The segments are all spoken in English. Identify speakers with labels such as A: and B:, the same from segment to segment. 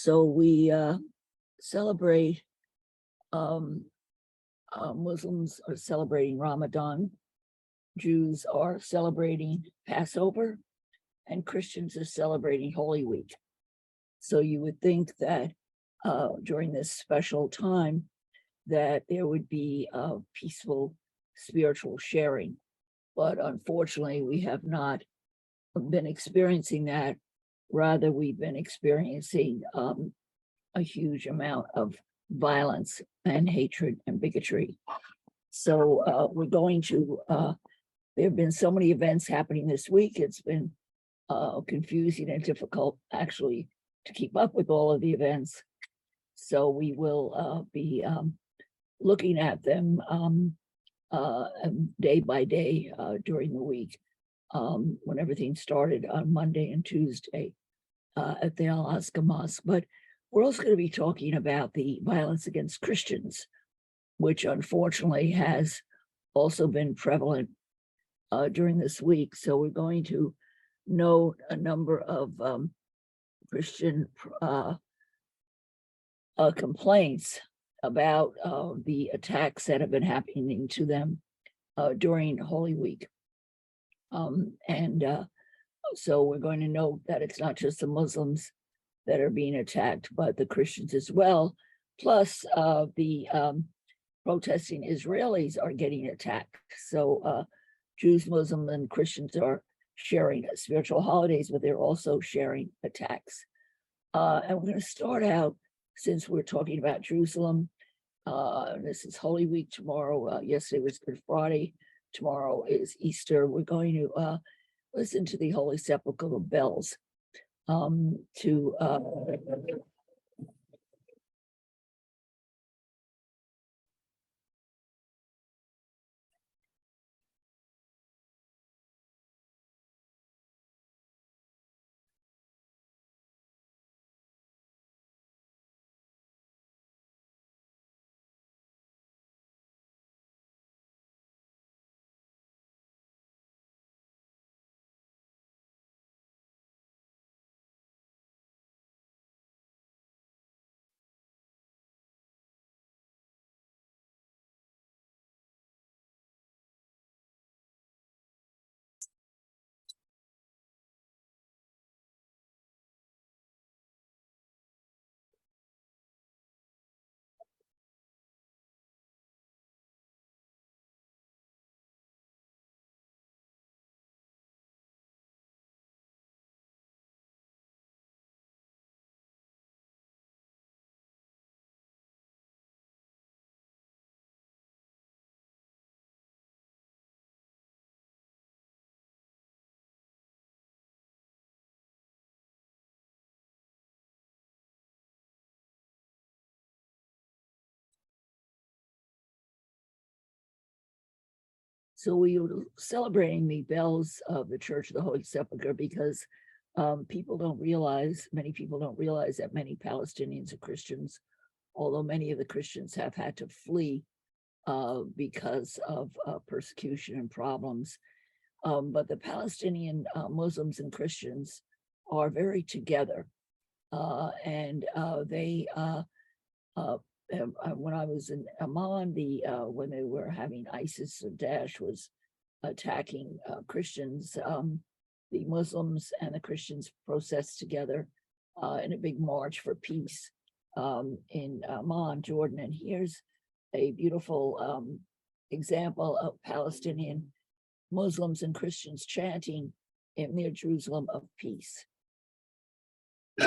A: So we celebrate, Muslims are celebrating Ramadan, Jews are celebrating Passover, and Christians are celebrating Holy Week. So you would think that during this special time that there would be peaceful spiritual sharing. But unfortunately, we have not been experiencing that. Rather, we've been experiencing a huge amount of violence and hatred and bigotry. So we're going to, there have been so many events happening this week. It's been confusing and difficult actually to keep up with all of the events. So we will be looking at them day by day during the week, when everything started on Monday and Tuesday at the Aqsa Mosque. But we're also going to be talking about the violence against Christians, which unfortunately has also been prevalent during this week. So we're going to note a number of Christian complaints about the attacks that have been happening to them during Holy Week. So we're going to note that it's not just the Muslims that are being attacked, but the Christians as well. Plus the protesting Israelis are getting attacked. So Jews, Muslims, and Christians are sharing spiritual holidays, but they're also sharing attacks. And we're going to start out, since we're talking about Jerusalem, this is Holy Week tomorrow. Yesterday was Good Friday. Tomorrow is Easter. We're going to listen to the Holy Sepulchre bells So we were celebrating the bells of the Church of the Holy Sepulchre because many people don't realize that many Palestinians are Christians, although many of the Christians have had to flee because of persecution and problems. But the Palestinian Muslims and Christians are very together. They when I was in Amman, when they were having ISIS or Daesh was attacking Christians, the Muslims and the Christians processed together in a big march for peace in Amman, Jordan. And here's a beautiful example of Palestinian Muslims and Christians chanting in near Jerusalem of peace. For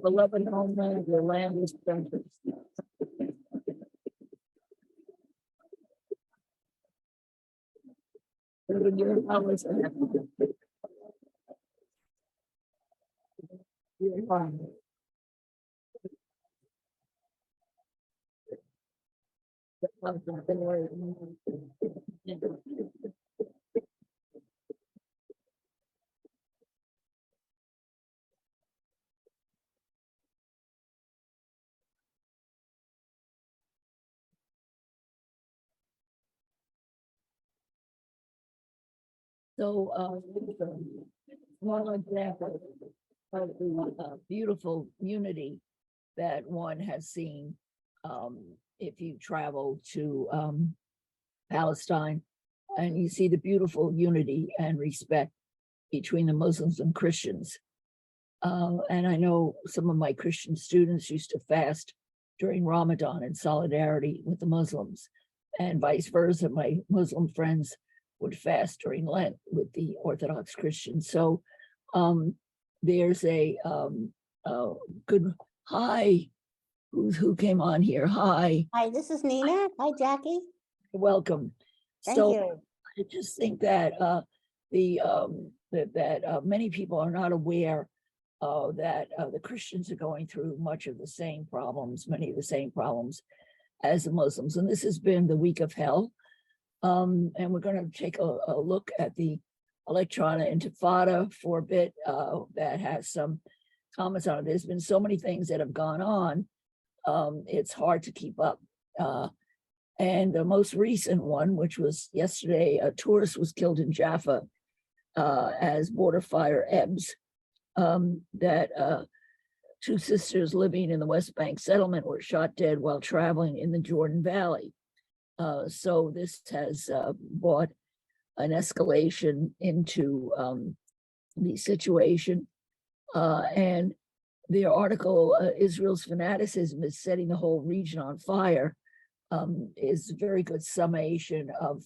A: Lebanon homeland, your land is precious. Your powers are heaven. Your farm. So, one example of the beautiful unity that one has seen if you travel to Palestine, and you see the beautiful unity and respect between the Muslims and Christians. And I know some of my Christian students used to fast during Ramadan in solidarity with the Muslims, and vice versa. My Muslim friends would fast during Lent with the Orthodox Christians. So there's a good hi. Who came on here? Hi.
B: Hi, this is Nina. Hi, Jackie.
A: Welcome.
B: Thank
A: So
B: you.
A: I just think that many people are not aware that the Christians are going through much of the same problems, many of the same problems as the Muslims. And this has been the week of hell. And we're going to take a look at the electronic intifada for a bit that has some comments on it. There's been so many things that have gone on. It's hard to keep up. And the most recent one, which was yesterday, a tourist was killed in Jaffa as border fire ebbs. That two sisters living in the West Bank settlement were shot dead while traveling in the Jordan Valley. So this has brought an escalation into the situation. And the article, Israel's fanaticism is setting the whole region on fire, is a very good summation of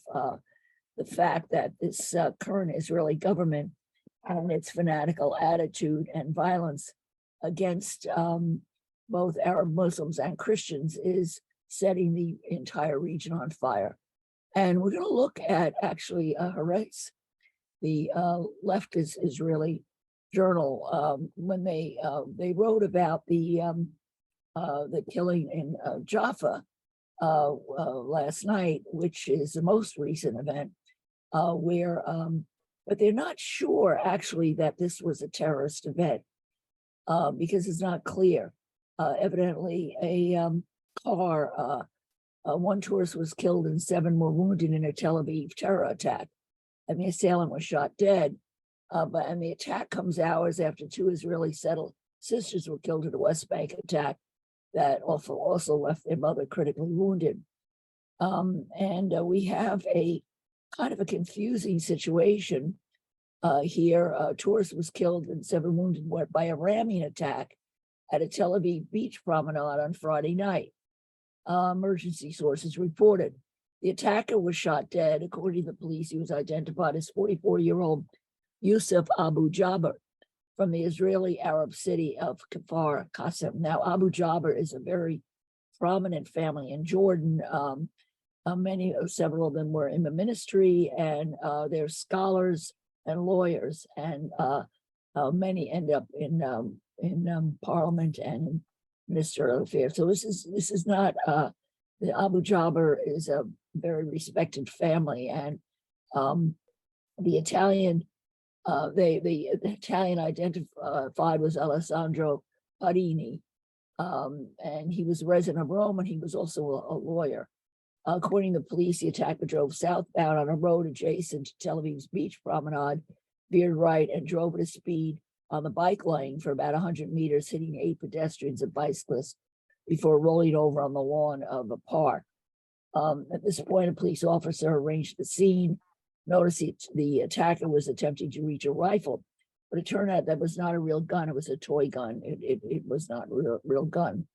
A: the fact that this current Israeli government and its fanatical attitude and violence against both Arab Muslims and Christians is setting the entire region on fire. And we're going to look at actually Haaretz, the leftist Israeli journal, when they wrote about the killing in Jaffa last night, which is the most recent event, where but they're not sure actually that this was a terrorist event because it's not clear. Evidently, a car, one tourist was killed and 7 were wounded in a Tel Aviv terror attack, and the assailant was shot dead. And the attack comes hours after 2 Israeli sisters were killed in a West Bank attack that also left their mother critically wounded. And we have a kind of a confusing situation here. A tourist was killed and 7 wounded by a ramming attack at a Tel Aviv beach promenade on Friday night. Emergency sources reported. The attacker was shot dead. According to the police, he was identified as 44-year-old Yusuf Abu Jaber from the Israeli Arab city of Kfar Qasim. Now, Abu Jaber is a very prominent family in Jordan. Several of them were in the ministry, and they're scholars and lawyers, and many end up in parliament and in ministerial affairs. So this is not the Abu Jaber is a very respected family, and the Italian. The Italian identified was Alessandro Parini, and he was a resident of Rome, and he was also a lawyer. According to the police, the attacker drove southbound on a road adjacent to Tel Aviv's beach promenade, veered right, and drove at a speed on the bike lane for about 100 meters, hitting 8 pedestrians and bicyclists before rolling over on the lawn of a park. At this point, a police officer arranged the scene. Notice the attacker was attempting to reach a rifle, but it turned out that was not a real gun. It was a toy gun. It was not a real gun.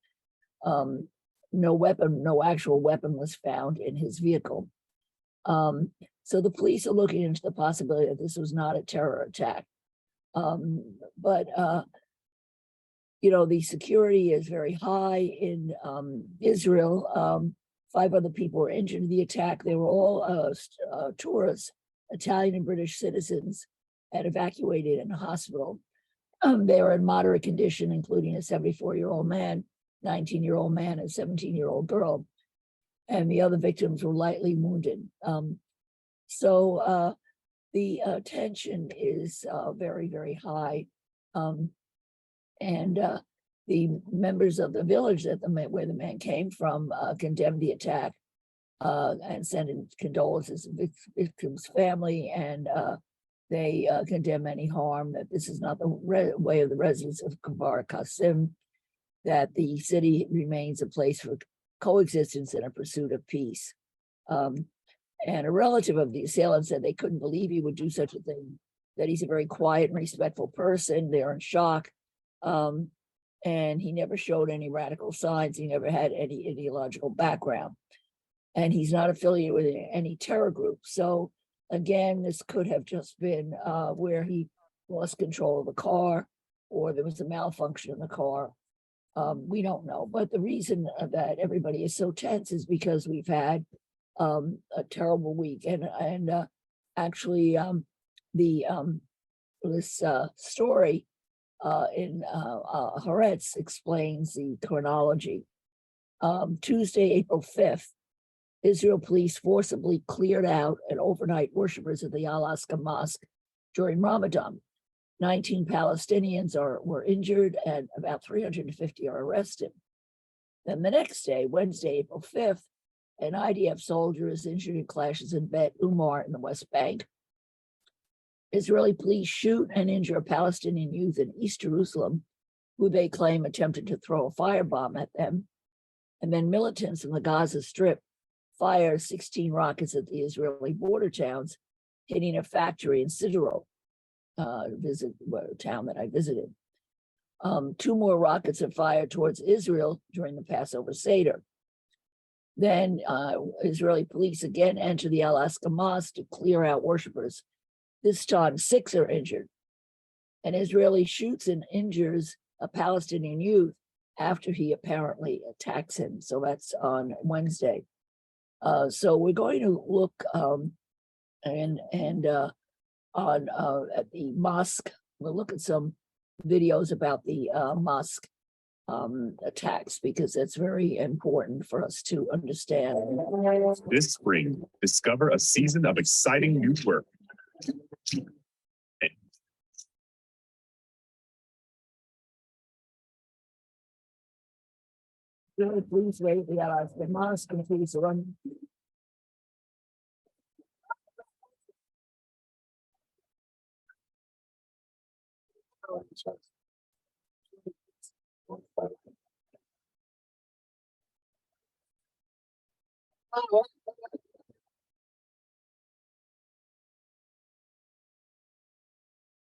A: No actual weapon was found in his vehicle. So the police are looking into the possibility that this was not a terror attack. But the security is very high in Israel. 5 other people were injured in the attack. They were all tourists, Italian and British citizens, and evacuated in a hospital. They were in moderate condition, including a 74-year-old man, 19-year-old man, and 17-year-old girl. And the other victims were lightly wounded. So the tension is very, very high. And the members of the village where the man came from condemned the attack and sent in condolences to the victim's family and They condemn any harm, that this is not the way of the residents of Kfar Qasim, that the city remains a place for coexistence and a pursuit of peace. And a relative of the assailant said they couldn't believe he would do such a thing, that he's a very quiet and respectful person. They're in shock. And he never showed any radical signs. He never had any ideological background. And he's not affiliated with any terror group. So again, this could have just been where he lost control of the car, or there was a malfunction in the car. We don't know. But the reason that everybody is so tense is because we've had a terrible week. And actually, this story in Haaretz explains the chronology. Tuesday, April 5th, Israel police forcibly cleared out an overnight worshipers at the Aqsa Mosque during Ramadan. 19 Palestinians were injured and about 350 are arrested. Then the next day, Wednesday, April 5th, an IDF soldier is injured in clashes in Bet Umar in the West Bank. Israeli police shoot and injure a Palestinian youth in East Jerusalem, who they claim attempted to throw a firebomb at them. And then militants in the Gaza Strip fire 16 rockets at the Israeli border towns, hitting a factory in Sderot, town that I visited. 2 more rockets are fired towards Israel during the Passover Seder. Then Israeli police again enter the Aqsa Mosque to clear out worshipers. This time, 6 are injured. An Israeli shoots and injures a Palestinian youth after he apparently attacks him. So that's on Wednesday. So we're going to look on at the mosque. We'll look at some videos about the mosque attacks, because that's very important for us to understand.
C: This spring, discover a season of exciting youth work.
A: Really, please wait the mosque and please run.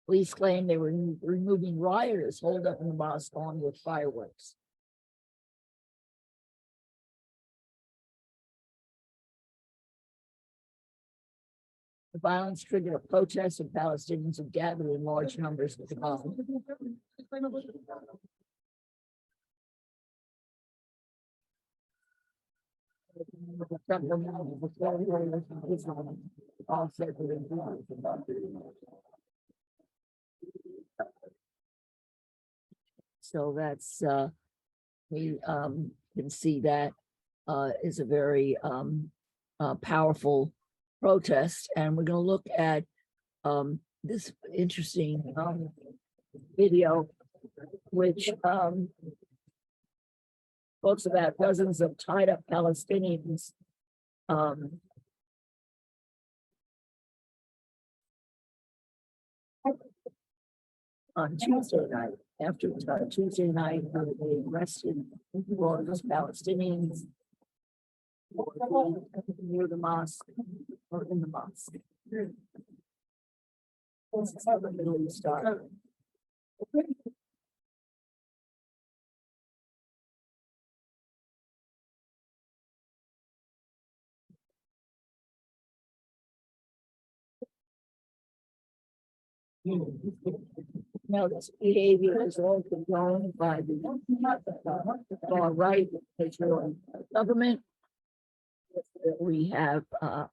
A: Police claim they were removing rioters holed up in the mosque along with fireworks. The violence triggered a protest of Palestinians who gathered in large numbers at the mosque. So that's we can see that is a very powerful protest, and we're going to look at this interesting video, which talks about dozens of tied up Palestinians on Tuesday night. After Tuesday night, they arrested all those Palestinians near the mosque or in the mosque. This is how the Middle East started. Now, this behavior is all condoned by the far right Israeli government. We have a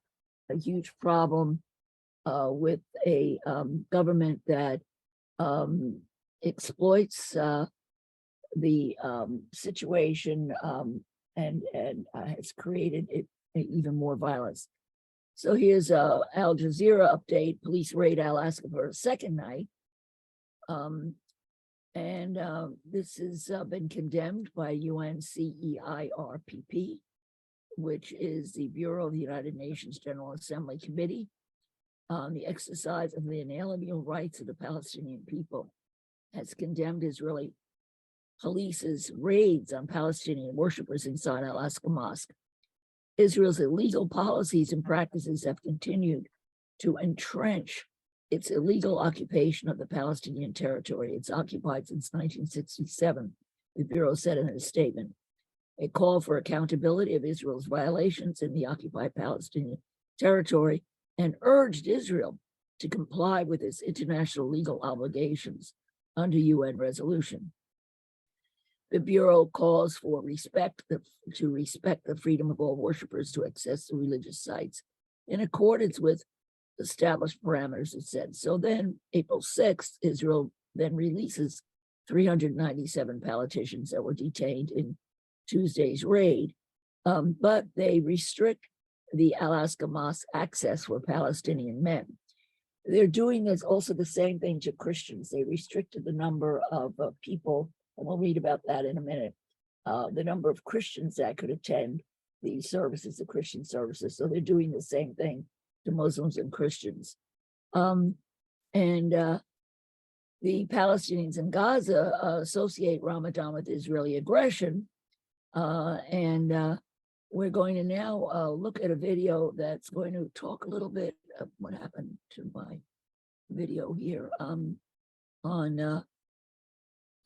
A: huge problem with a government that exploits the situation and has created even more violence. So here's a Al Jazeera update. Police raid Al-Aqsa for a second night. This has been condemned by UNCEIRPP, which is the Bureau of the United Nations General Assembly Committee. on the exercise of the inalienable rights of the Palestinian people, has condemned Israeli police's raids on Palestinian worshippers inside Aqsa Mosque. Israel's illegal policies and practices have continued to entrench its illegal occupation of the Palestinian territory. It's occupied since 1967, the Bureau said in a statement. A call for accountability of Israel's violations in the occupied Palestinian territory and urged Israel to comply with its international legal obligations under UN resolution. The Bureau calls for to respect the freedom of all worshipers to access the religious sites in accordance with established parameters, it said. So then April 6th, Israel then releases 397 politicians that were detained in Tuesday's raid, but they restrict the Aqsa Mosque access for Palestinian men. They're doing this also the same thing to Christians. They restricted the number of people, and we'll read about that in a minute, the number of Christians that could attend the services, the Christian services. So they're doing the same thing to Muslims and Christians. The Palestinians in Gaza associate Ramadan with Israeli aggression. We're going to now look at a video that's going to talk a little bit of what happened to my video here on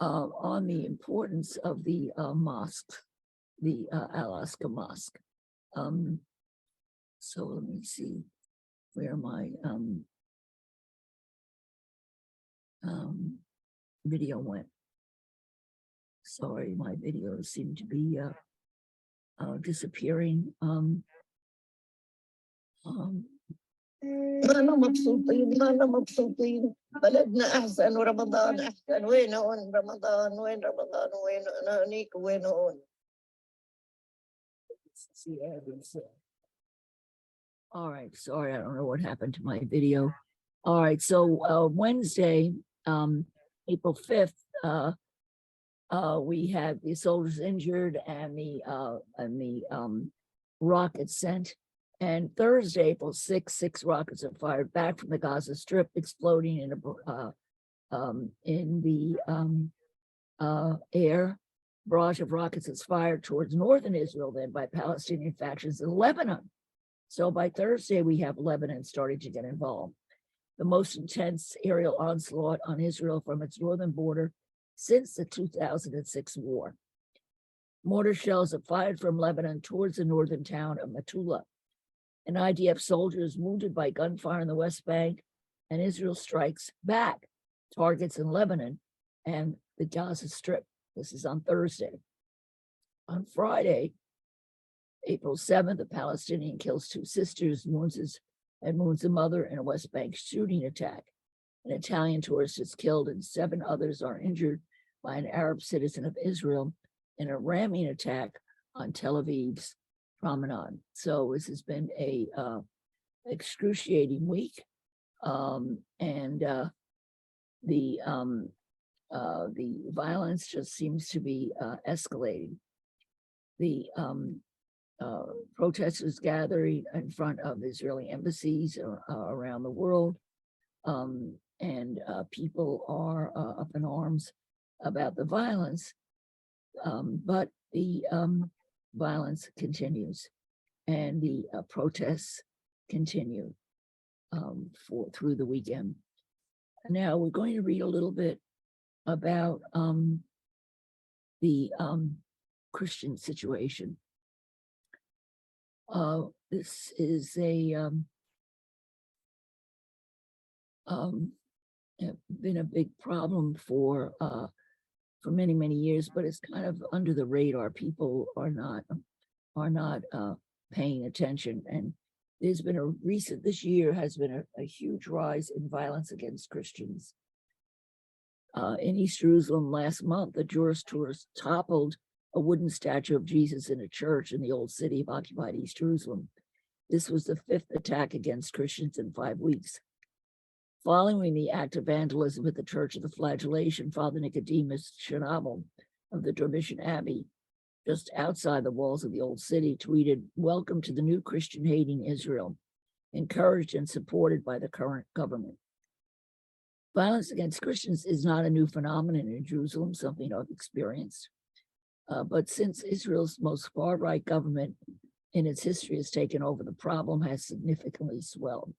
A: the importance of the mosque, the Aqsa Mosque. So let me see where my video went. Sorry, my videos seem to be disappearing.
D: أنا مبسوطين أنا مبسوطين بلدنا أحسن ورمضان أحسن وين هون رمضان وين رمضان وين أنا هنيك وين هون.
A: All right, sorry, I don't know what happened to my video. All right, so Wednesday, April 5th, we had the soldiers injured and the rockets sent. And Thursday, April 6th, 6 rockets are fired back from the Gaza Strip, exploding in the air. Barrage of rockets is fired towards northern Israel, then by Palestinian factions in Lebanon. So by Thursday, we have Lebanon starting to get involved. The most intense aerial onslaught on Israel from its northern border since the 2006 war. Mortar shells are fired from Lebanon towards the northern town of Metula. An IDF soldier is wounded by gunfire in the West Bank, and Israel strikes back targets in Lebanon and the Gaza Strip. This is on Thursday. On Friday, April 7th, a Palestinian kills 2 sisters, wounds a mother in a West Bank shooting attack. An Italian tourist is killed and 7 others are injured by an Arab citizen of Israel in a ramming attack on Tel Aviv's promenade. So this has been a excruciating week, and the violence just seems to be escalating. The protesters gathering in front of Israeli embassies around the world, and people are up in arms about the violence, but the violence continues, and the protests continue through the weekend. Now we're going to read a little bit about the Christian situation. This is been a big problem for many years, but it's kind of under the radar. People are not paying attention, and there's been this year has been a huge rise in violence against Christians. In East Jerusalem last month, the Jewish tourists toppled a wooden statue of Jesus in a church in the old city of occupied East Jerusalem. This was the 5th attack against Christians in 5 weeks. Following the act of vandalism at the Church of the Flagellation, Father Nicodemus Schnabel of the Dormition Abbey, just outside the walls of the old city, tweeted, "Welcome to the new Christian hating Israel. encouraged and supported by the current government. Violence against Christians is not a new phenomenon in Jerusalem, something I've experienced. But since Israel's most far-right government in its history has taken over, the problem has significantly swelled.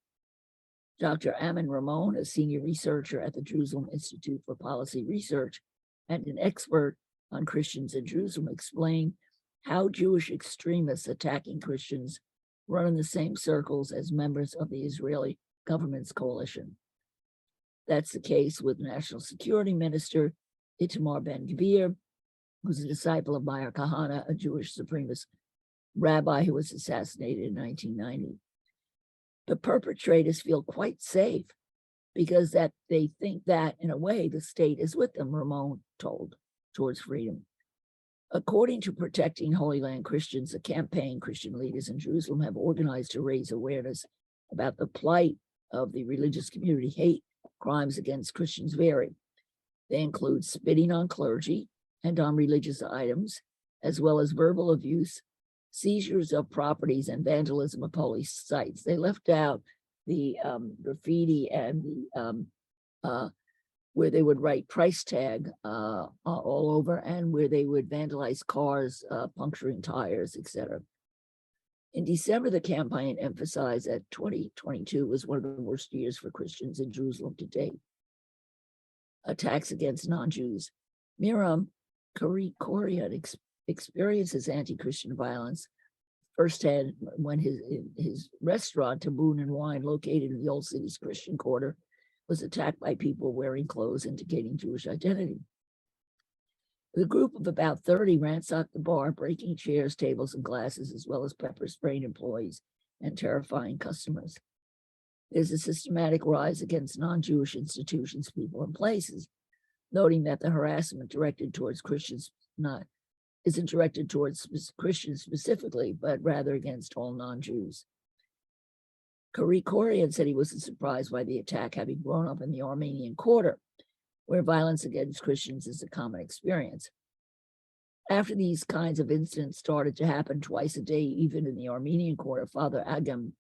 A: Dr. Amin Ramon, a senior researcher at the Jerusalem Institute for Policy Research and an expert on Christians in Jerusalem, explained how Jewish extremists attacking Christians run in the same circles as members of the Israeli government's coalition. That's the case with National Security Minister Itamar Ben-Gvir, who's a disciple of Meir Kahane, a Jewish supremacist rabbi who was assassinated in 1990. The perpetrators feel quite safe because that they think that, in a way, the state is with them, Ramon told Towards Freedom. According to Protecting Holy Land Christians, a campaign Christian leaders in Jerusalem have organized to raise awareness about the plight of the religious community. Hate crimes against Christians vary. They include spitting on clergy and on religious items, as well as verbal abuse, seizures of properties, and vandalism of holy sites. They left out the graffiti and the where they would write price tag all over, and where they would vandalize cars, puncturing tires, etc. In December, the campaign emphasized that 2022 was one of the worst years for Christians in Jerusalem to date. Attacks against non-Jews. Miriam Kourian experiences anti-Christian violence firsthand when his restaurant, Taboon and Wine, located in the Old City's Christian Quarter, was attacked by people wearing clothes indicating Jewish identity. The group of about 30 ransacked the bar, breaking chairs, tables, and glasses, as well as pepper spraying employees and terrifying customers. There's a systematic rise against non-Jewish institutions, people, and places, noting that the harassment directed towards Christians isn't directed towards Christians specifically, but rather against all non-Jews. Kourian said he wasn't surprised by the attack, having grown up in the Armenian Quarter, where violence against Christians is a common experience. After these kinds of incidents started to happen twice a day, even in the Armenian Quarter, Father Agam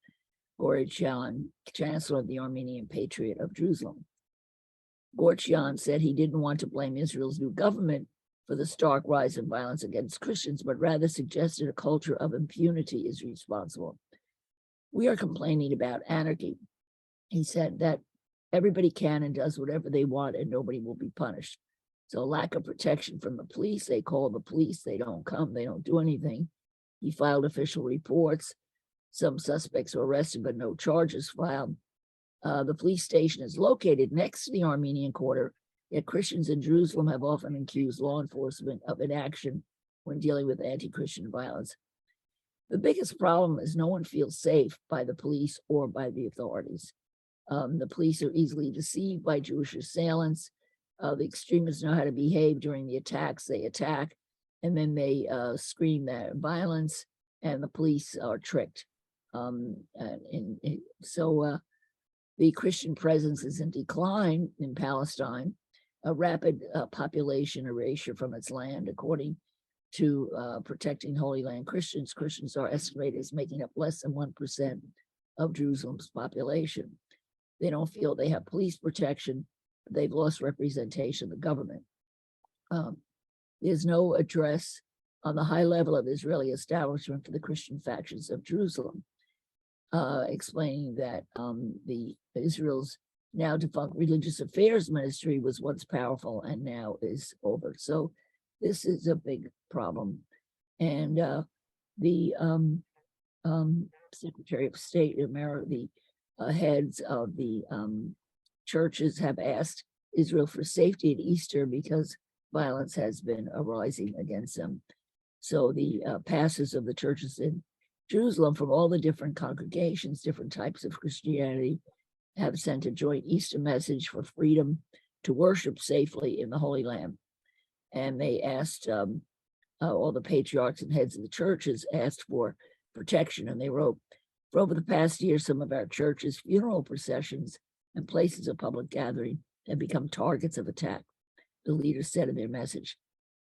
A: Goritsyan, chancellor of the Armenian Patriot of Jerusalem, Goritsyan said he didn't want to blame Israel's new government for the stark rise in violence against Christians, but rather suggested a culture of impunity is responsible. We are complaining about anarchy. He said that everybody can and does whatever they want and nobody will be punished. So lack of protection from the police, they call the police, they don't come, they don't do anything. He filed official reports. Some suspects were arrested, but no charges filed. The police station is located next to the Armenian Quarter, yet Christians in Jerusalem have often accused law enforcement of inaction when dealing with anti-Christian violence. The biggest problem is no one feels safe by the police or by the authorities. The police are easily deceived by Jewish assailants. The extremists know how to behave during the attacks. They attack, and then they scream that violence, and the police are tricked. So the Christian presence is in decline in Palestine, a rapid population erasure from its land. According to Protecting Holy Land Christians, Christians are estimated as making up less than 1% of Jerusalem's population. They don't feel they have police protection. They've lost representation of the government. There's no address on the high level of Israeli establishment for the Christian factions of Jerusalem, explaining that the Israel's now defunct religious affairs ministry was once powerful and now is over. So this is a big problem. And the Secretary of State, the heads of the churches have asked Israel for safety at Easter because violence has been arising against them. So the pastors of the churches in Jerusalem from all the different congregations, different types of Christianity, have sent a joint Easter message for freedom to worship safely in the Holy Land. And they asked, all the patriarchs and heads of the churches asked for protection. And they wrote, for over the past year, some of our churches' funeral processions and places of public gathering have become targets of attack, the leaders said in their message.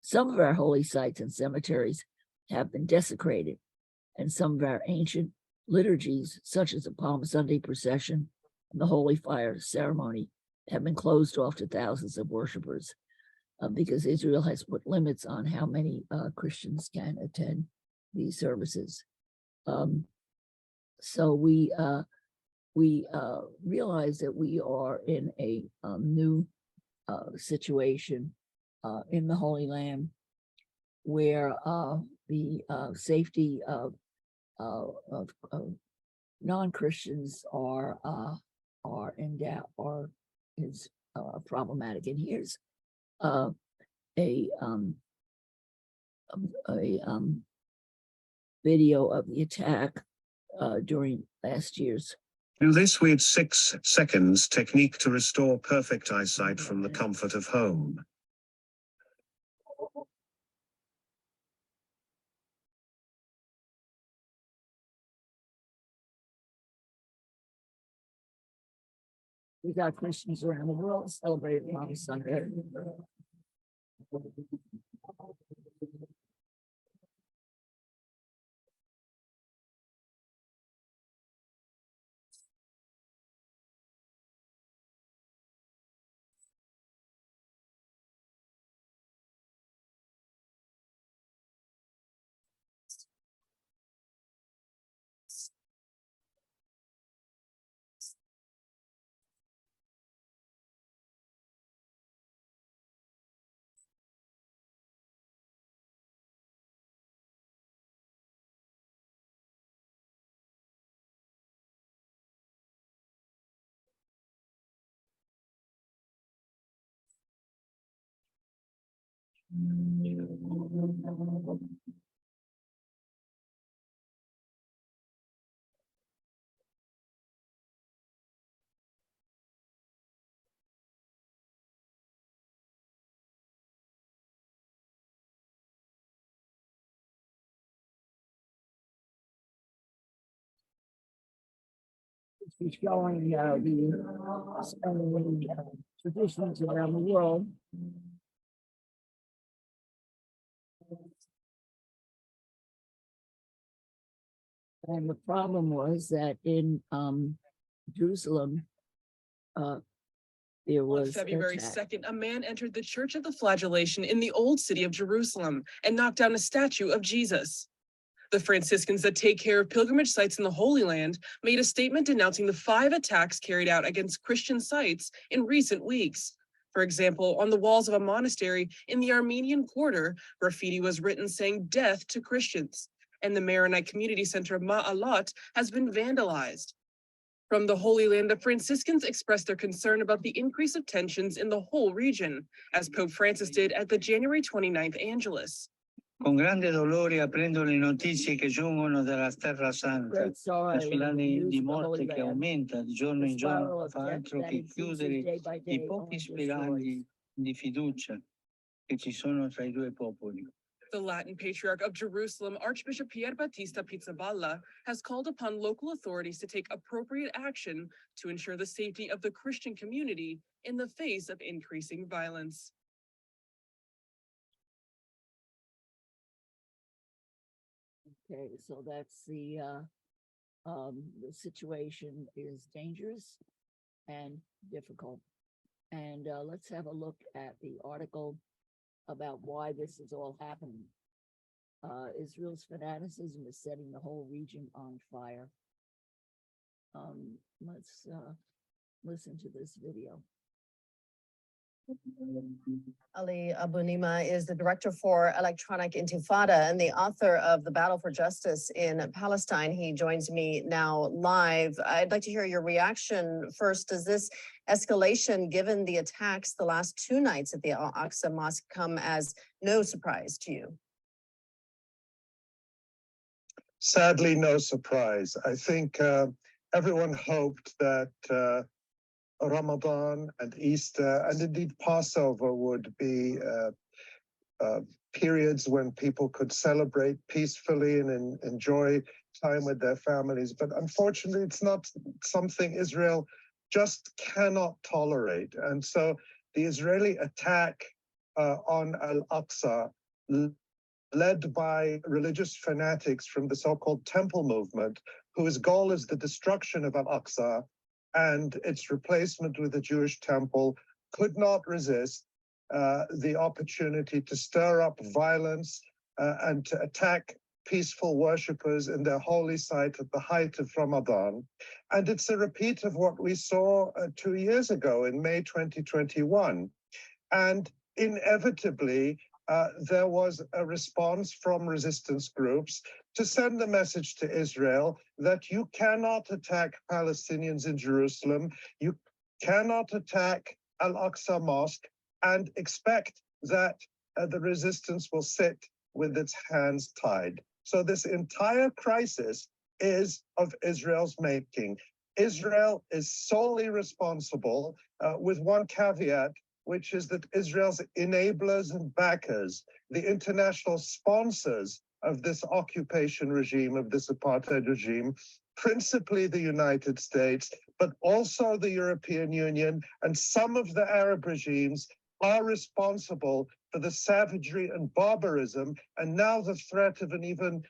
A: Some of our holy sites and cemeteries have been desecrated, and some of our ancient liturgies such as the Palm Sunday procession and the Holy Fire ceremony have been closed off to thousands of worshipers because Israel has put limits on how many Christians can attend these services. So we realize that we are in a new situation in the Holy Land, where the safety of non-Christians are in doubt or is problematic. And here's a video of the attack during last year's.
E: Do this with 6 seconds technique to restore perfect eyesight from the comfort of home.
A: We got Christians around the world celebrating Palm Sunday. It's showing the traditions around the world. And the problem was that in Jerusalem, there
F: On
A: was
F: February
A: attack.
F: 2nd, a man entered the Church of the Flagellation in the Old City of Jerusalem and knocked down a statue of Jesus. The Franciscans that take care of pilgrimage sites in the Holy Land made a statement denouncing the 5 attacks carried out against Christian sites in recent weeks. For example, on the walls of a monastery in the Armenian Quarter, graffiti was written saying "Death to Christians," and the Maronite Community Center Ma'alot has been vandalized. From the Holy Land, the Franciscans expressed their concern about the increase of tensions in the whole region, as Pope Francis did at the January 29th Angelus.
G: Con grande dolore apprendo le notizie che giungono dalla Terra Santa.
A: Great sorrow
G: La spirale
A: news
G: di
A: of the Holy
G: morte che
A: Land.
G: aumenta di giorno
A: The
G: in giorno
A: spiral of
G: fa
A: death
G: altro
A: that
G: che
A: increases
G: chiudere
A: day by
G: i
A: day
G: pochi
A: only
G: spiragli
A: destroys.
G: di fiducia che ci sono tra i due popoli.
F: The Latin Patriarch of Jerusalem, Archbishop Pier Battista Pizzaballa, has called upon local authorities to take appropriate action to ensure the safety of the Christian community in the face of increasing violence.
A: Okay, so that's the situation is dangerous and difficult. And let's have a look at the article about why this is all happening. Israel's fanaticism is setting the whole region on fire. Let's listen to this video.
H: Ali Abunima is the director for Electronic Intifada and the author of The Battle for Justice in Palestine. He joins me now live. I'd like to hear your reaction first. Does this escalation, given the attacks the last 2 nights at the Aqsa Mosque, come as no surprise to you?
I: Sadly, no surprise. I think everyone hoped that Ramadan and Easter and indeed Passover would be periods when people could celebrate peacefully and enjoy time with their families. But unfortunately, it's not something Israel just cannot tolerate. And so the Israeli attack on Al-Aqsa, led by religious fanatics from the so-called temple movement, whose goal is the destruction of Al-Aqsa and its replacement with a Jewish temple, could not resist the opportunity to stir up violence and to attack peaceful worshippers in their holy site at the height of Ramadan. And it's a repeat of what we saw 2 years ago in May 2021. And inevitably, there was a response from resistance groups to send the message to Israel that you cannot attack Palestinians in Jerusalem, you cannot attack Al-Aqsa Mosque and expect that the resistance will sit with its hands tied. So this entire crisis is of Israel's making. Israel is solely responsible, with one caveat, which is that Israel's enablers and backers, the international sponsors of this occupation regime, of this apartheid regime, principally the United States, but also the European Union and some of the Arab regimes, are responsible for the savagery and barbarism, and now the threat of an even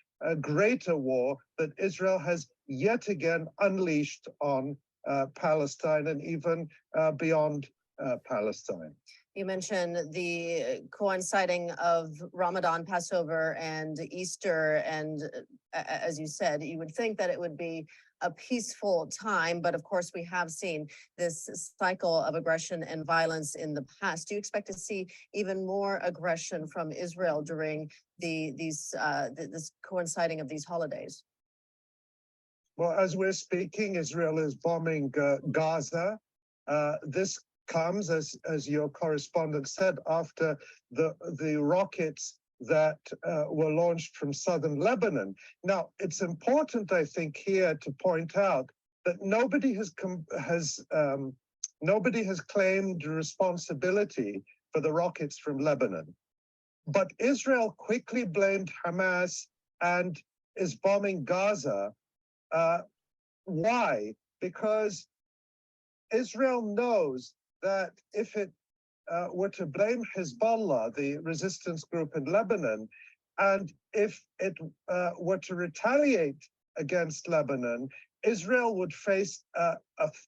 I: greater war that Israel has yet again unleashed on Palestine and even beyond Palestine.
H: You mentioned the coinciding of Ramadan, Passover, and Easter, and as you said, you would think that it would be a peaceful time, but of course we have seen this cycle of aggression and violence in the past. Do you expect to see even more aggression from Israel during this coinciding of these holidays?
I: Well, as we're speaking, Israel is bombing Gaza. This comes, as your correspondent said, after the rockets that were launched from southern Lebanon. Now, it's important, I think, here to point out that nobody has claimed responsibility for the rockets from Lebanon. But Israel quickly blamed Hamas and is bombing Gaza. Why? Because Israel knows that if it were to blame Hezbollah, the resistance group in Lebanon, and if it were to retaliate against Lebanon, Israel would face a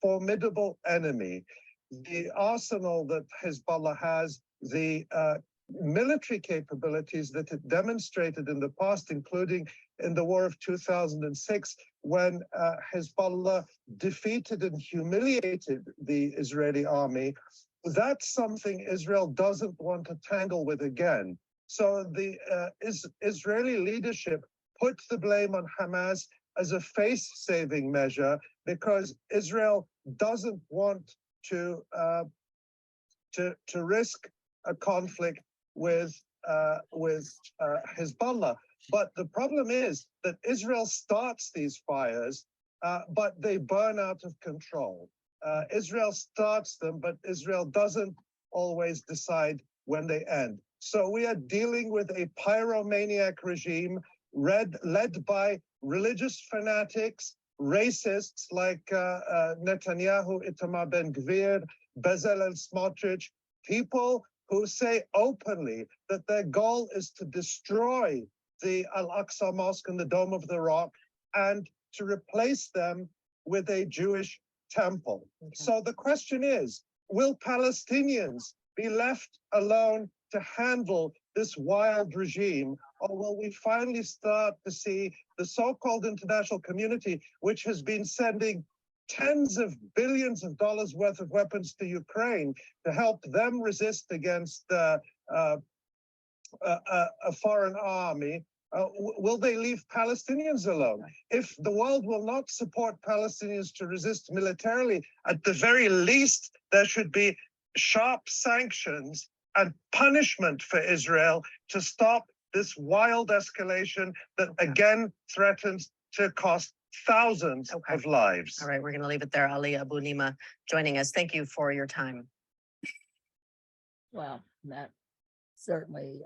I: formidable enemy. The arsenal that Hezbollah has, the military capabilities that it demonstrated in the past, including in the war of 2006, when Hezbollah defeated and humiliated the Israeli army, that's something Israel doesn't want to tangle with again. So the Israeli leadership put the blame on Hamas as a face-saving measure because Israel doesn't want to risk a conflict with Hezbollah. But the problem is that Israel starts these fires, but they burn out of control. Israel starts them, but Israel doesn't always decide when they end. So we are dealing with a pyromaniac regime led by religious fanatics, racists like Netanyahu, Itamar Ben-Gvir, Bezalel Smotrich, people who say openly that their goal is to destroy the Al-Aqsa Mosque and the Dome of the Rock and to replace them with a Jewish temple. Okay. So the question is, will Palestinians be left alone to handle this wild regime, or will we finally start to see the so-called international community, which has been sending tens of billions of dollars worth of weapons to Ukraine to help them resist against a foreign army, will they leave Palestinians alone? If the world will not support Palestinians to resist militarily, at the very least, there should be sharp sanctions and punishment for Israel to stop this wild escalation that again threatens to cost thousands of lives.
H: All right, we're going to leave it there. Ali Abu-Nima joining us. Thank you for your time.
A: Well, that certainly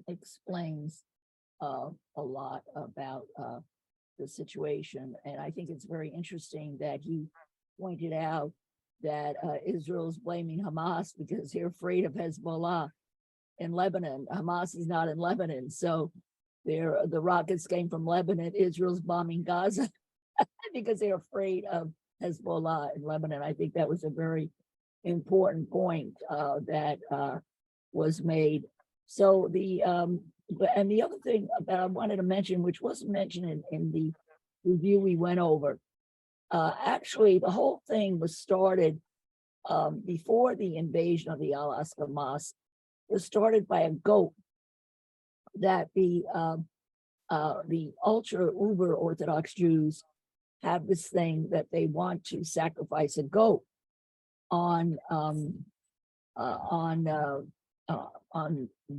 A: explains a lot about the situation. And I think it's very interesting that he pointed out that Israel's blaming Hamas because they're afraid of Hezbollah in Lebanon. Hamas is not in Lebanon. So the rockets came from Lebanon. Israel's bombing Gaza because they're afraid of Hezbollah in Lebanon. I think that was a very important point that was made. So and the other thing that I wanted to mention, which wasn't mentioned in the review we went over, actually the whole thing was started before the invasion of the Aqsa Mosque. Was started by a goat that the ultra uber Orthodox Jews have this thing that they want to sacrifice a goat on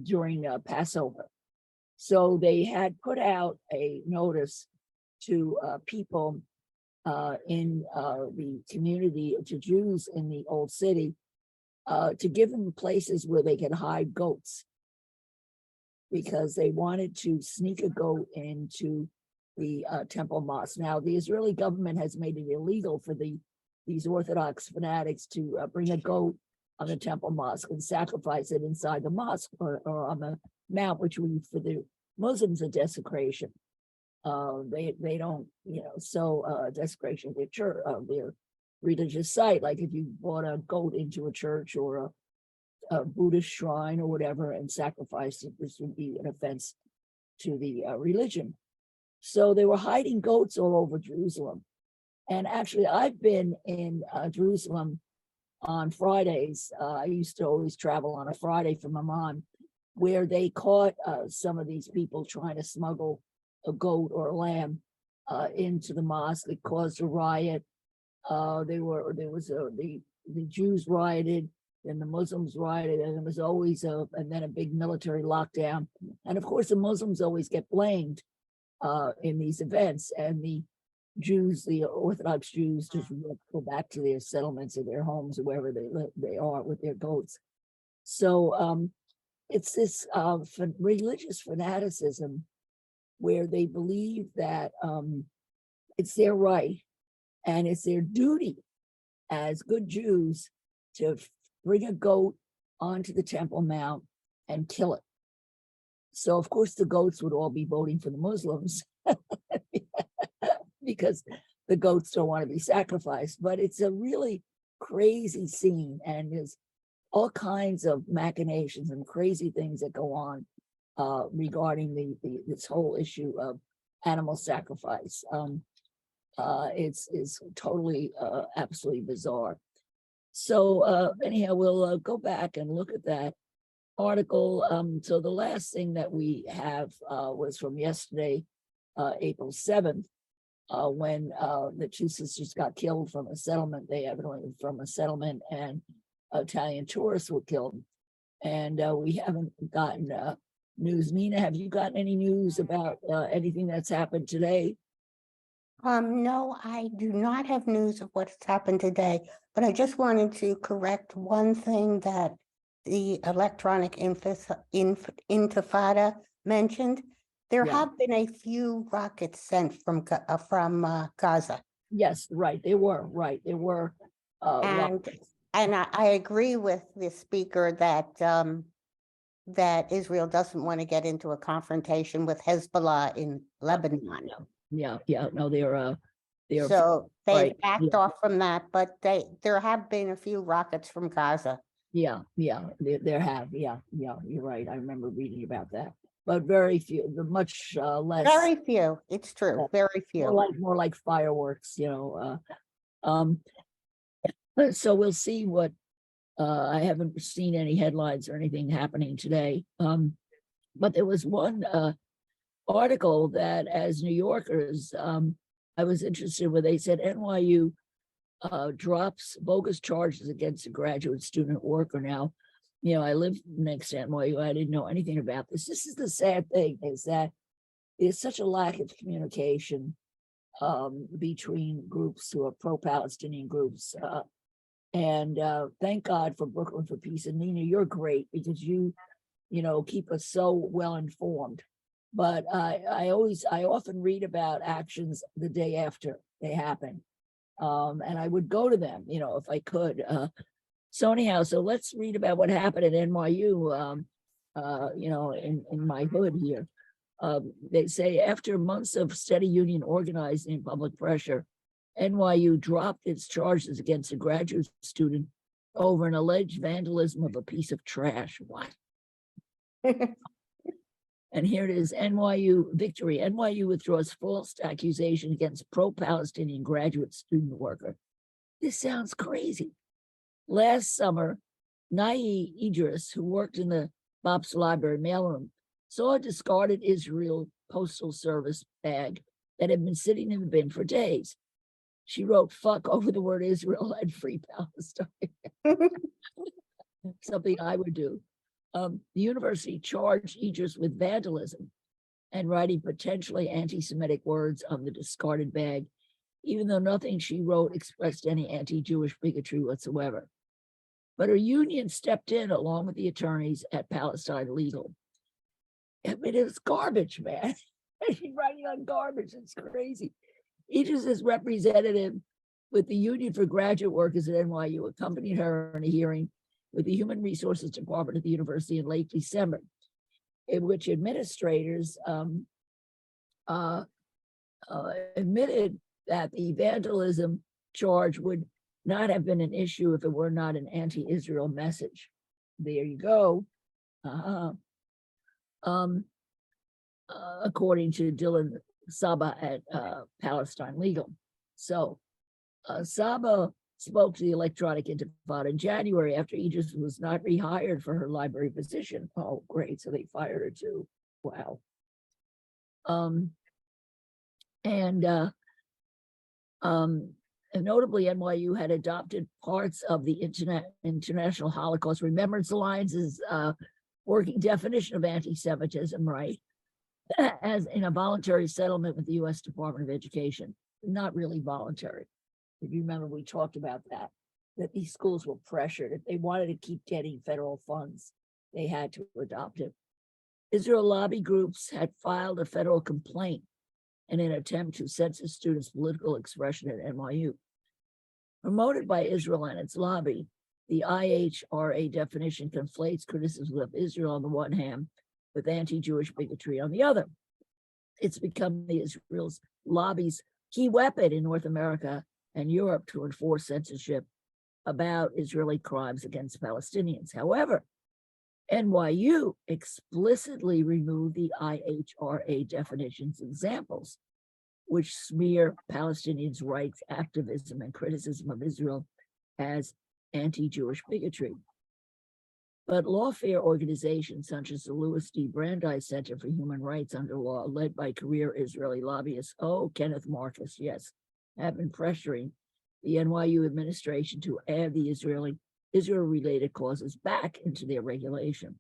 A: during Passover. So they had put out a notice to people in the community, to Jews in the old city, to give them places where they could hide goats, because they wanted to sneak a goat into the Temple Mosque. Now, the Israeli government has made it illegal for these Orthodox fanatics to bring a goat on the Temple Mosque and sacrifice it inside the mosque or on the mount, which we, for the Muslims, a desecration. They don't, desecration of their church, of their religious site. Like if you brought a goat into a church or a Buddhist shrine or whatever and sacrificed it, this would be an offense to the religion. So they were hiding goats all over Jerusalem. And actually, I've been in Jerusalem on Fridays. I used to always travel on a Friday from Amman, where they caught some of these people trying to smuggle a goat or a lamb into the mosque. It caused a riot. The Jews rioted, and the Muslims rioted, and there was always and then a big military lockdown. And of course, the Muslims always get blamed in these events, and the Jews, the Orthodox Jews, just go back to their settlements or their homes or wherever they are with their goats. So it's this religious fanaticism where they believe that it's their right and it's their duty as good Jews to bring a goat onto the Temple Mount and kill it. So of course the goats would all be voting for the Muslims because the goats don't want to be sacrificed. But it's a really crazy scene, and there's all kinds of machinations and crazy things that go on regarding this whole issue of animal sacrifice. It's totally absolutely bizarre. So anyhow, we'll go back and look at that article. So the last thing that we have was from yesterday, April 7th, when the two sisters got killed from a settlement. They evidently from a settlement, and Italian tourists were killed. And we haven't gotten news. Nina, have you gotten any news about anything that's happened today?
B: No, I do not have news of what's happened today, but I just wanted to correct one thing that the electronic intifada mentioned. There
A: Yeah.
B: have been a few rockets sent from Gaza.
A: Yes, right. They were right. There were rockets.
B: And I agree with the speaker that that Israel doesn't want to get into a confrontation with Hezbollah in Lebanon.
A: Yeah. No, they're
B: So they
A: right,
B: backed
A: yeah.
B: off from that, but there have been a few rockets from Gaza.
A: Yeah, there have, yeah, you're right. I remember reading about that, but very few, much less.
B: Very few. It's true. Very few.
A: More like fireworks, so we'll see what. I haven't seen any headlines or anything happening today. But there was one article that, as New Yorkers, I was interested where they said NYU drops bogus charges against a graduate student worker. Now, I live next to NYU. I didn't know anything about this. This is the sad thing, is that there's such a lack of communication between groups who are pro-Palestinian groups. And thank God for Brooklyn for Peace. And Nina, you're great because you keep us so well informed. But I often read about actions the day after they happen. And I would go to them, if I could. So anyhow, so let's read about what happened at NYU, in my hood here. They say after months of steady union organizing and public pressure, NYU dropped its charges against a graduate student over an alleged vandalism of a piece of trash. What? And here it is, NYU victory. NYU withdraws false accusation against pro-Palestinian graduate student worker. This sounds crazy. Last summer, Nahi Idris, who worked in the BOPS library mailroom, saw a discarded Israel Postal Service bag that had been sitting in the bin for days. She wrote "fuck" over the word Israel and "free Palestine." Something I would do. The university charged Idris with vandalism and writing potentially anti-Semitic words on the discarded bag, even though nothing she wrote expressed any anti-Jewish bigotry whatsoever. But her union stepped in along with the attorneys at Palestine Legal. I mean, it was garbage, man. She's writing on garbage. It's crazy. Idris is representative with the Union for Graduate Workers at NYU, accompanied her in a hearing with the Human Resources Department at the university in late December, in which administrators admitted that the vandalism charge would not have been an issue if it were not an anti-Israel message. There you go. According to Dylan Saba at Palestine Legal. So Saba spoke to the Electronic Intifada in January after Idris was not rehired for her library position. Oh, great. So they fired her too. Wow. And notably, NYU had adopted parts of the International Holocaust Remembrance Alliance's working definition of anti-Semitism, right? As in a voluntary settlement with the U.S. Department of Education. Not really voluntary. If you remember, we talked about that these schools were pressured. If they wanted to keep getting federal funds, they had to adopt it. Israel lobby groups had filed a federal complaint in an attempt to censor students' political expression at NYU. Promoted by Israel and its lobby, the IHRA definition conflates criticism of Israel on the one hand with anti-Jewish bigotry on the other. It's become Israel's lobby's key weapon in North America and Europe to enforce censorship about Israeli crimes against Palestinians. However, NYU explicitly removed the IHRA definition's examples, which smear Palestinians' rights activism and criticism of Israel as anti-Jewish bigotry. But lawfare organizations such as the Louis D. Brandeis Center for Human Rights Under Law, led by career Israeli lobbyist, Kenneth Marcus, yes, have been pressuring the NYU administration to add the Israel-related clauses back into their regulation.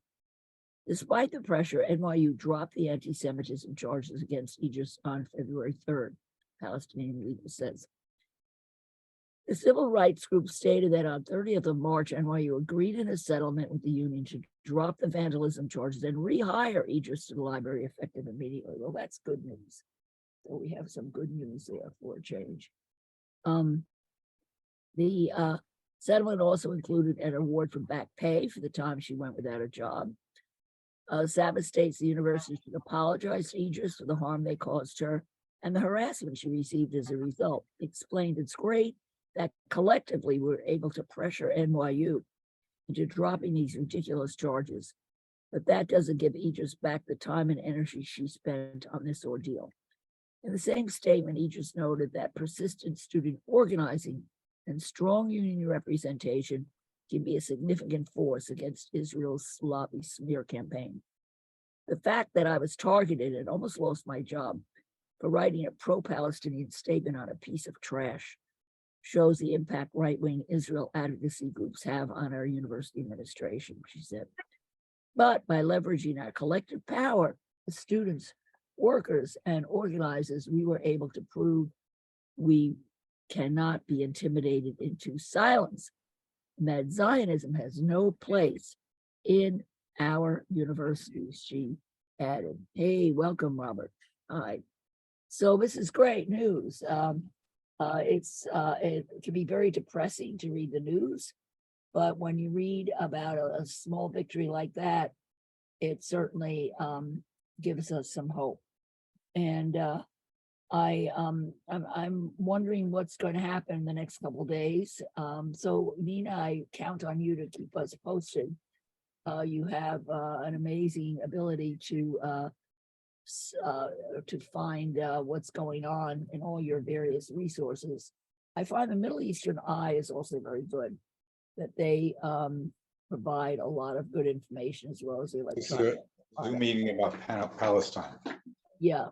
A: Despite the pressure, NYU dropped the anti-Semitism charges against Idris on February 3rd, Palestinian Legal says. The civil rights group stated that on 30th of March, NYU agreed in a settlement with the union to drop the vandalism charges and rehire Idris to the library effective immediately. Well, that's good news. So we have some good news there for a change. The settlement also included an award for back pay for the time she went without a job. Sabbath states the university should apologize to Idris for the harm they caused her and the harassment she received as a result. Explained it's great that collectively we're able to pressure NYU into dropping these ridiculous charges, but that doesn't give Idris back the time and energy she spent on this ordeal. In the same statement, Idris noted that persistent student organizing and strong union representation can be a significant force against Israel's lobby smear campaign. The fact that I was targeted and almost lost my job for writing a pro-Palestinian statement on a piece of trash shows the impact right-wing Israel advocacy groups have on our university administration, she said. But by leveraging our collective power as students, workers, and organizers, we were able to prove we cannot be intimidated into silence, and that Zionism has no place in our universities, she added. Hey, welcome, Robert. Hi. So this is great news. It can be very depressing to read the news, but when you read about a small victory like that, it certainly gives us some hope. And I'm wondering what's going to happen in the next couple of days. So Nina, I count on you to keep us posted. You have an amazing ability to find what's going on in all your various resources. I find the Middle Eastern Eye is also very good, that they provide a lot of good information as well as the
J: It's
A: electronic.
J: a Zoom meeting about Palestine.
A: Yeah,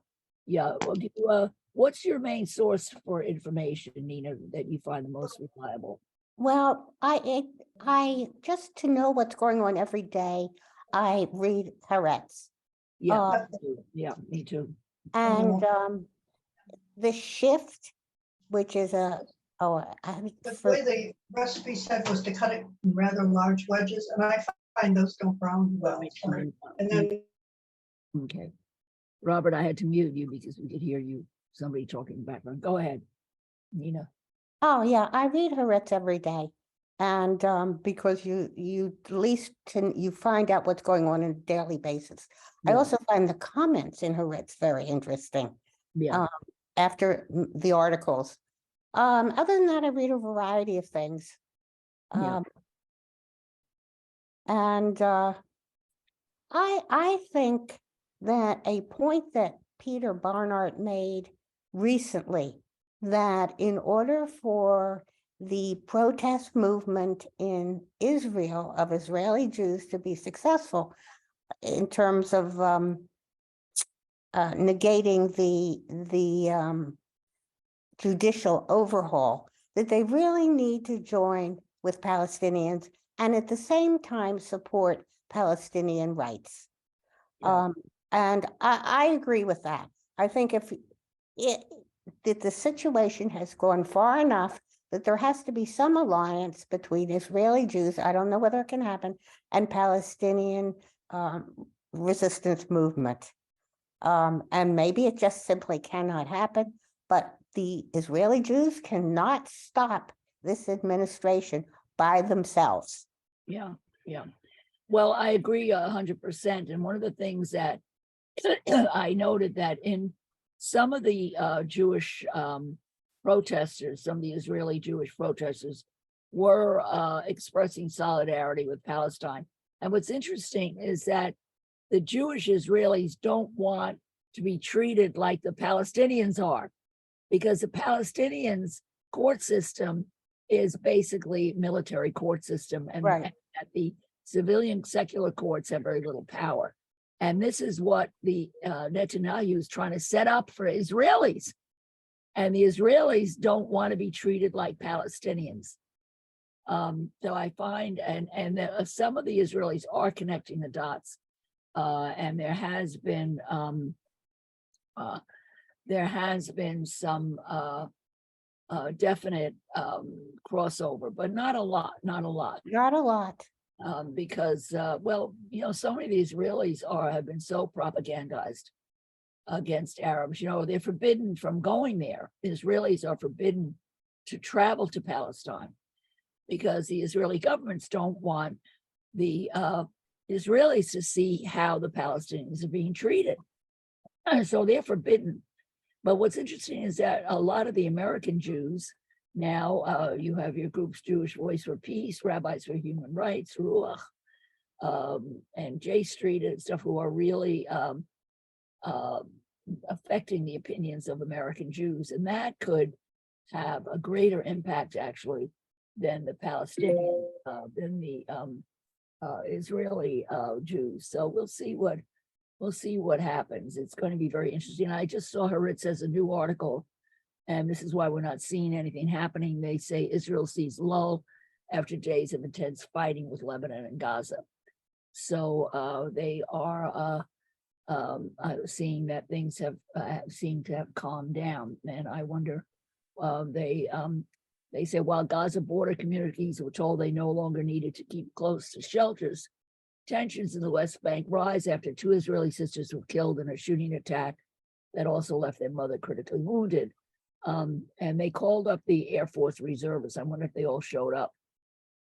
A: yeah. Well, do you, what's your main source for information, Nina, that you find the most reliable?
B: Well, I just to know what's going on every day, I read Haaretz.
A: Yeah,
B: Uh,
A: me too. Yeah, me too.
B: And the shift, which is
K: The way the recipe said was to cut it in rather large wedges, and I find those don't brown well. And then
A: Okay. Robert, I had to mute you because we could hear you, somebody talking in the background. Go ahead, Nina.
B: Oh, yeah, I read Haaretz every day. And because you at least you find out what's going on a daily basis. I
A: Yeah.
B: also find the comments in Haaretz very interesting
A: Yeah,
B: after the articles. Other than that, I read a variety of things.
A: Yeah.
B: And I think that a point that Peter Barnard made recently, that in order for the protest movement in Israel of Israeli Jews to be successful in terms of negating the judicial overhaul, that they really need to join with Palestinians and at the same time support Palestinian rights.
A: Yeah.
B: And I agree with that. I think that the situation has gone far enough that there has to be some alliance between Israeli Jews, I don't know whether it can happen, and Palestinian resistance movement. And maybe it just simply cannot happen, but the Israeli Jews cannot stop this administration by themselves.
A: yeah, yeah. Well, I agree 100%. And one of the things that I noted that in some of the Jewish protesters, some of the Israeli Jewish protesters were expressing solidarity with Palestine. And what's interesting is that the Jewish Israelis don't want to be treated like the Palestinians are, because the Palestinians' court system is basically military court system, and
B: Right.
A: that the civilian secular courts have very little power. And this is what the Netanyahu is trying to set up for Israelis. And the Israelis don't want to be treated like Palestinians. So I find, and some of the Israelis are connecting the dots. And there has been some definite crossover, but not a lot.
B: Not a lot.
A: Because well, you know, so many of the Israelis have been so propagandized against Arabs. You know, they're forbidden from going there. Israelis are forbidden to travel to Palestine because the Israeli governments don't want the Israelis to see how the Palestinians are being treated. So they're forbidden. But what's interesting is that a lot of the American Jews now, you have your groups, Jewish Voice for Peace, Rabbis for Human Rights, Ruach, and J Street and stuff, who are really affecting the opinions of American Jews. And that could have a greater impact, actually, than the Palestinian, than the Israeli Jews. So we'll see what happens. It's going to be very interesting. I just saw Haaretz as a new article, and this is why we're not seeing anything happening. They say Israel sees lull after days of intense fighting with Lebanon and Gaza. So they are seeing that things have seemed to have calmed down. And I wonder, they say while Gaza border communities were told they no longer needed to keep close to shelters, tensions in the West Bank rise after 2 Israeli sisters were killed in a shooting attack that also left their mother critically wounded. And they called up the Air Force reservists. I wonder if they all showed up.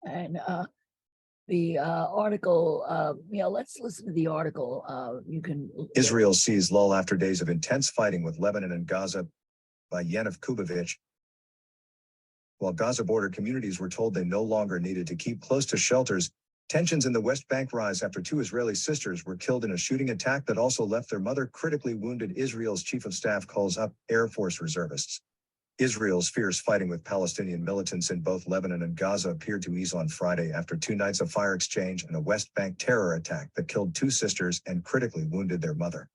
A: And the article, let's listen to the article. You can.
L: Israel sees lull after days of intense fighting with Lebanon and Gaza by Yenif Kubovich. While Gaza border communities were told they no longer needed to keep close to shelters, tensions in the West Bank rise after 2 Israeli sisters were killed in a shooting attack that also left their mother critically wounded. Israel's chief of staff calls up Air Force reservists. Israel's fierce fighting with Palestinian militants in both Lebanon and Gaza appeared to ease on Friday after 2 nights of fire exchange and a West Bank terror attack that killed 2 sisters and critically wounded their mother.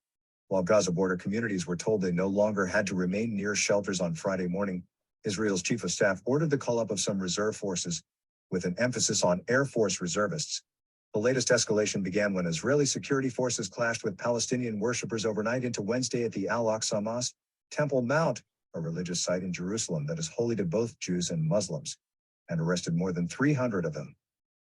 L: While Gaza border communities were told they no longer had to remain near shelters on Friday morning, Israel's chief of staff ordered the call-up of some reserve forces, with an emphasis on Air Force reservists. The latest escalation began when Israeli security forces clashed with Palestinian worshippers overnight into Wednesday at the Al-Aqsa Mosque, Temple Mount, a religious site in Jerusalem that is holy to both Jews and Muslims, and arrested more than 300 of them.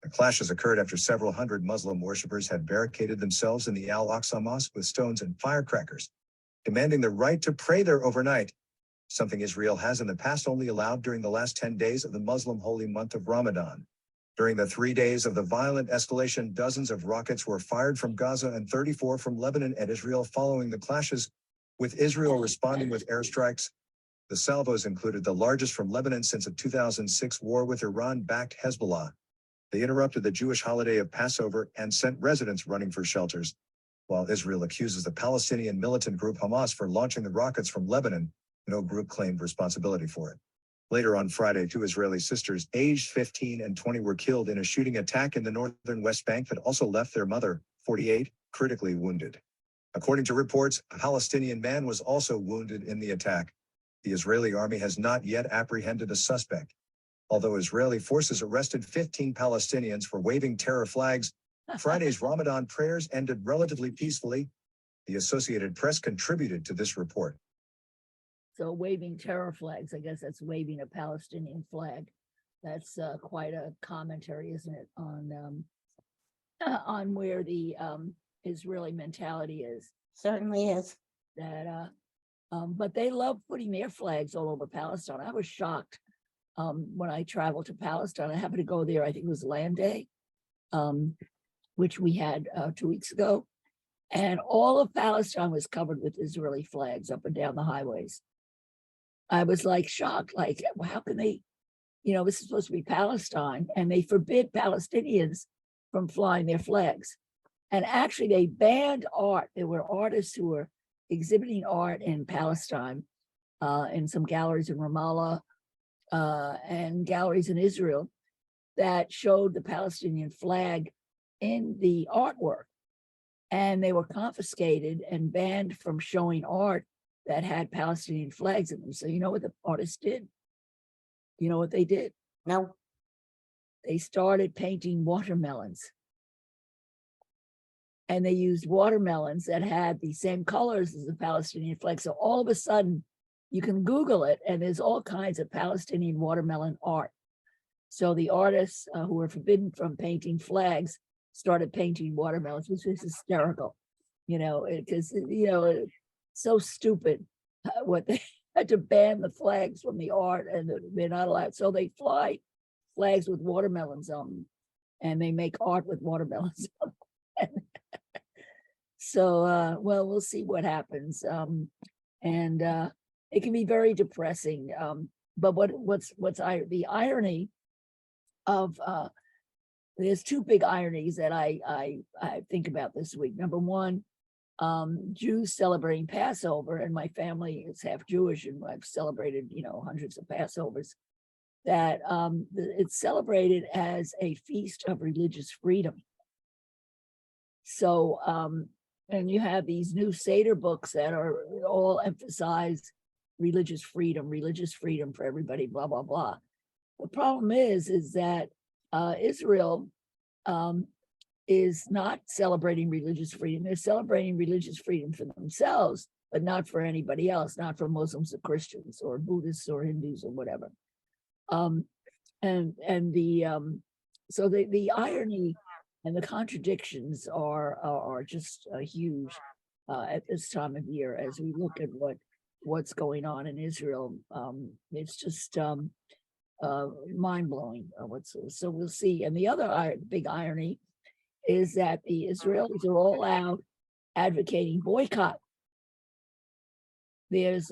L: The clashes occurred after several hundred Muslim worshippers had barricaded themselves in the Al-Aqsa Mosque with stones and firecrackers, demanding the right to pray there overnight, something Israel has in the past only allowed during the last 10 days of the Muslim holy month of Ramadan. During the 3 days of the violent escalation, dozens of rockets were fired from Gaza and 34 from Lebanon and Israel following the clashes, with Israel responding with airstrikes. The salvos included the largest from Lebanon since a 2006 war with Iran-backed Hezbollah. They interrupted the Jewish holiday of Passover and sent residents running for shelters, while Israel accuses the Palestinian militant group Hamas for launching the rockets from Lebanon. No group claimed responsibility for it. Later on Friday, 2 Israeli sisters aged 15 and 20 were killed in a shooting attack in the northern West Bank that also left their mother, 48, critically wounded. According to reports, a Palestinian man was also wounded in the attack. The Israeli army has not yet apprehended a suspect. Although Israeli forces arrested 15 Palestinians for waving terror flags, Friday's Ramadan prayers ended relatively peacefully. The Associated Press contributed to this report.
A: So waving terror flags, I guess that's waving a Palestinian flag. That's quite a commentary, isn't it, on where the Israeli mentality is.
B: Certainly is.
A: That, but they love putting their flags all over Palestine. I was shocked when I traveled to Palestine. I happened to go there. I think it was Land Day, which we had 2 weeks ago, and all of Palestine was covered with Israeli flags up and down the highways. I was like shocked, like, well, how can they, this is supposed to be Palestine, and they forbid Palestinians from flying their flags. And actually they banned art. There were artists who were exhibiting art in Palestine, in some galleries in Ramallah, and galleries in Israel that showed the Palestinian flag in the artwork. And they were confiscated and banned from showing art that had Palestinian flags in them. So you know what the artists did? You know what they did?
B: No.
A: They started painting watermelons. And they used watermelons that had the same colors as the Palestinian flag. So all of a sudden, you can Google it, and there's all kinds of Palestinian watermelon art. So the artists who were forbidden from painting flags started painting watermelons, which is hysterical, because, so stupid what they had to ban the flags from the art, and they're not allowed. So they fly flags with watermelons on them, and they make art with watermelons on them. So, well, we'll see what happens. And it can be very depressing. But what's the irony of, there's 2 big ironies that I think about this week. Number one, Jews celebrating Passover, and my family is half Jewish, and I've celebrated, hundreds of Passovers, that it's celebrated as a feast of religious freedom. So, and you have these new Seder books that are all emphasize religious freedom for everybody, blah, blah, blah. The problem is that Israel is not celebrating religious freedom. They're celebrating religious freedom for themselves, but not for anybody else, not for Muslims or Christians or Buddhists or Hindus or whatever. So the irony and the contradictions are just huge at this time of year as we look at what's going on in Israel. It's just mind-blowing. So we'll see. And the other big irony is that the Israelis are all out advocating boycott. There's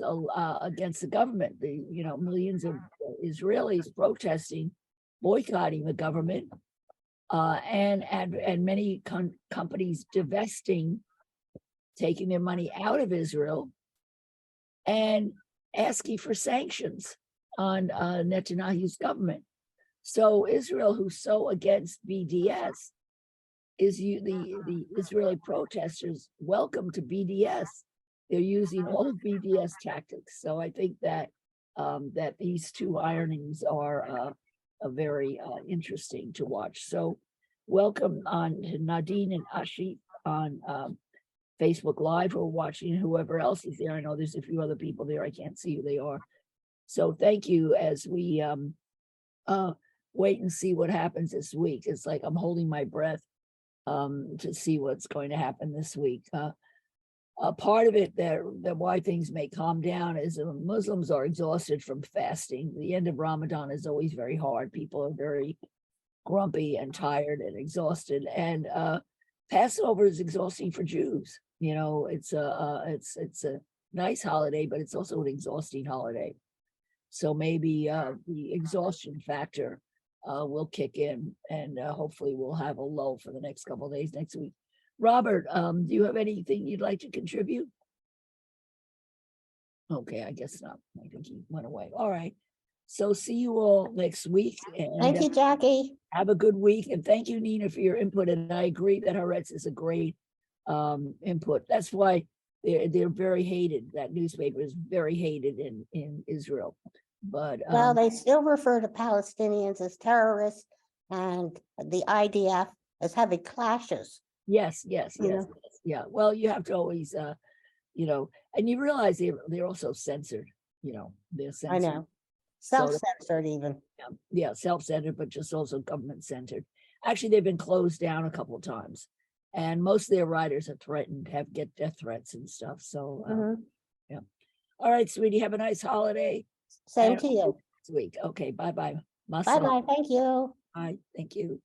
A: against the government, millions of Israelis protesting, boycotting the government, and many companies divesting, taking their money out of Israel, and asking for sanctions on Netanyahu's government. So Israel, who's so against BDS, the Israeli protesters welcome to BDS. They're using all of BDS tactics. So I think that that these two ironings are very interesting to watch. So welcome on to Nadine and Ashi on Facebook Live who are watching, whoever else is there. I know there's a few other people there. I can't see who they are. So thank you as we wait and see what happens this week. It's like I'm holding my breath to see what's going to happen this week. Part of it that why things may calm down is Muslims are exhausted from fasting. The end of Ramadan is always very hard. People are very grumpy and tired and exhausted. And Passover is exhausting for Jews. It's a nice holiday, but it's also an exhausting holiday. So maybe the exhaustion factor will kick in, and hopefully we'll have a lull for the next couple of days next week. Robert, do you have anything you'd like to contribute? Okay, I guess not. I think he went away. All right. So see you all next week. And
B: Thank you, Jackie.
A: have a good week. And thank you, Nina, for your input. And I agree that Haaretz is a great input. That's why they're very hated. That newspaper is very hated in Israel. But
B: Well, they still refer to Palestinians as terrorists and the IDF as having clashes.
A: yes.
B: know.
A: Yeah. Well, you have to always, and you realize they're also censored. They're censored.
B: I know.
A: So-
B: Self-censored even.
A: Yeah, self-centered, but just also government-centered. Actually, they've been closed down a couple of times, and most of their writers have get death threats and stuff. So,
B: Mhm.
A: yeah. All right, sweetie, have a nice holiday.
B: Same
A: And
B: to you.
A: next week. Okay, bye-bye.
B: Bye-bye. Thank you.
A: Bye, thank you.